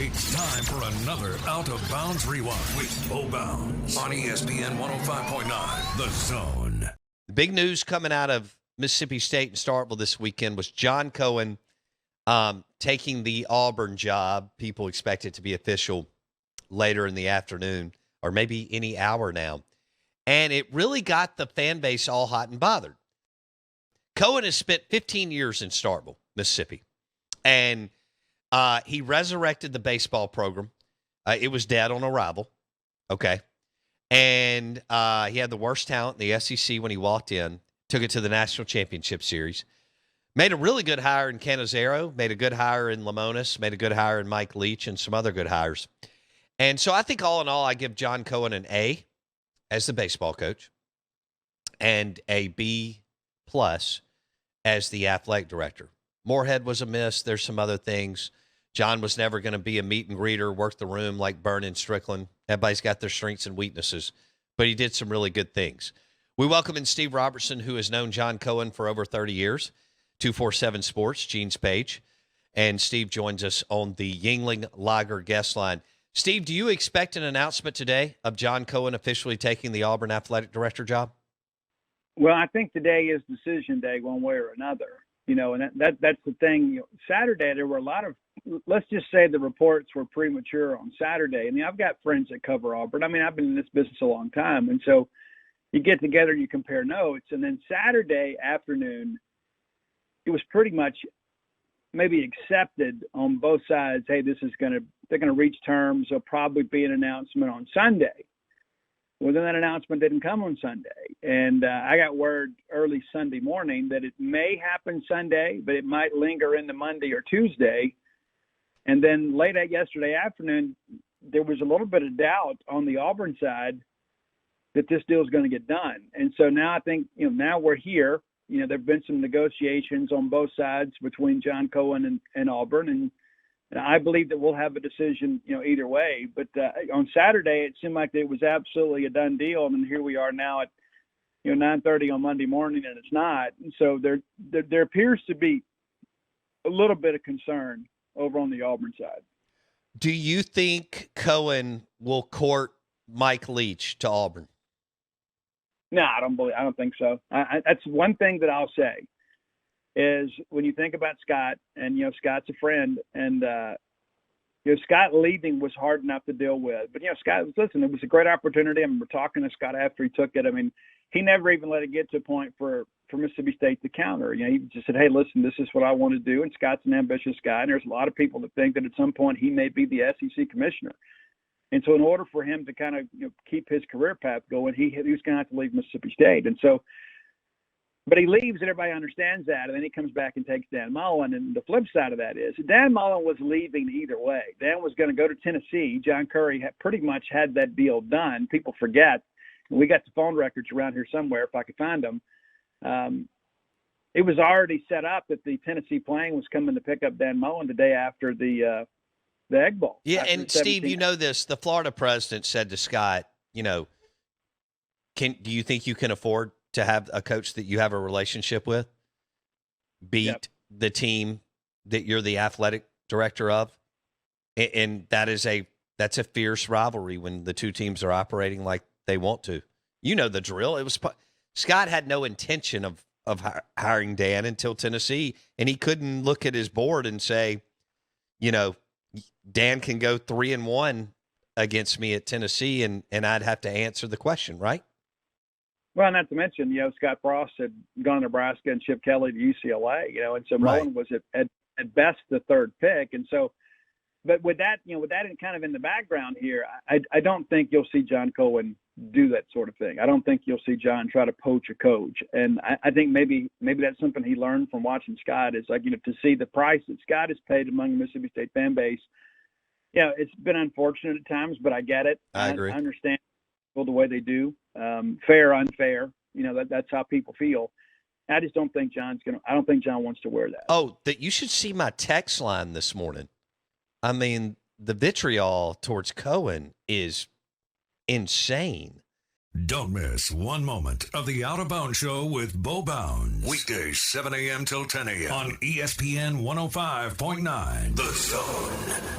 It's time for another Out of Bounds Rewind with Bo Bounds on ESPN 105.9, The Zone. The big news coming out of Mississippi State and Starkville this weekend was John Cohen taking the Auburn job. People expect it to be official later in the afternoon or maybe any hour now. And it really got the fan base all hot and bothered. Cohen has spent 15 years in Starkville, Mississippi, and he resurrected the baseball program. It was dead on arrival, okay? And he had the worst talent in the SEC when he walked in, took it to the National Championship Series, made a really good hire in Canizero, made a good hire in Lamonis, made a good hire in Mike Leach, and some other good hires. And so I think all in all, I give John Cohen an A as the baseball coach and a B+ as the athletic director. Moorhead was a miss. There's some other things. John was never going to be a meet and greeter, work the room like Byrne and Strickland. Everybody's got their strengths and weaknesses, but he did some really good things. We welcome in Steve Robertson, who has known John Cohen for over 30 years, 247 Sports, Gene's page. And Steve joins us on the Yuengling Lager guest line. Steve, do you expect an announcement today of John Cohen officially taking the Auburn athletic director job? Well, I think today is decision day one way or another. You know, and that's the thing. You know, Saturday, there were a lot of, let's just say the reports were premature on Saturday. I mean, I've got friends that cover Auburn. I mean, I've been in this business a long time. And so you get together and you compare notes. And then Saturday afternoon, it was pretty much maybe accepted on both sides. Hey, they're going to reach terms. There'll probably be an announcement on Sunday. Well, then that announcement didn't come on Sunday. And I got word early Sunday morning that it may happen Sunday, but it might linger into Monday or Tuesday. And then late yesterday afternoon, there was a little bit of doubt on the Auburn side that this deal is going to get done. And so now I think, now we're here. There have been some negotiations on both sides between John Cohen and Auburn. And I believe that we'll have a decision, either way. But on Saturday, it seemed like it was absolutely a done deal. And here we are now at, 9:30 on Monday morning, and it's not. And so there appears to be a little bit of concern over on the Auburn side. Do you think Cohen will court Mike Leach to Auburn? No, I don't think so. That's one thing that I'll say is when you think about Scott, and Scott's a friend, and Scott leaving was hard enough to deal with. But Scott, listen, it was a great opportunity. I remember talking to Scott after he took it. I mean, he never even let it get to a point for Mississippi State to counter. He just said, "Hey, listen, this is what I want to do." And Scott's an ambitious guy, and there's a lot of people that think that at some point he may be the SEC commissioner. And so in order for him to kind of keep his career path going, he was going to have to leave Mississippi State. And so, but he leaves, and everybody understands that. And then he comes back and takes Dan Mullen. And the flip side of that is Dan Mullen was leaving either way. Dan was going to go to Tennessee. John Curry had pretty much had that deal done. People forget. We got the phone records around here somewhere if I could find them. It was already set up that the Tennessee plane was coming to pick up Dan Mullen the day after the Egg Bowl. Yeah, and Steve, this. The Florida president said to Scott, do you think you can afford to have a coach that you have a relationship with beat the team that you're the athletic director of? And that's a fierce rivalry when the two teams are operating like they want to. The drill. Scott had no intention of hiring Dan until Tennessee, and he couldn't look at his board and say, Dan can go 3-1 against me at Tennessee, and I'd have to answer the question, right? Well, not to mention, Scott Frost had gone to Nebraska and Chip Kelly to UCLA, and so Mullen was at best the third pick. And so, but with that kind of in the background here, I don't think you'll see John Cohen do that sort of thing. I don't think you'll see John try to poach a coach. And I think maybe that's something he learned from watching Scott is like, to see the price that Scott has paid among the Mississippi State fan base. It's been unfortunate at times, but I get it. I agree. I understand the way they do. Fair, unfair. That's how people feel. I just don't think John wants to wear that. Oh, that you should see my text line this morning. I mean, the vitriol towards Cohen is insane. Don't miss one moment of the Out of Bounds Show with Bo Bounds. Weekdays, 7 a.m. till 10 a.m. on ESPN 105.9. The Zone.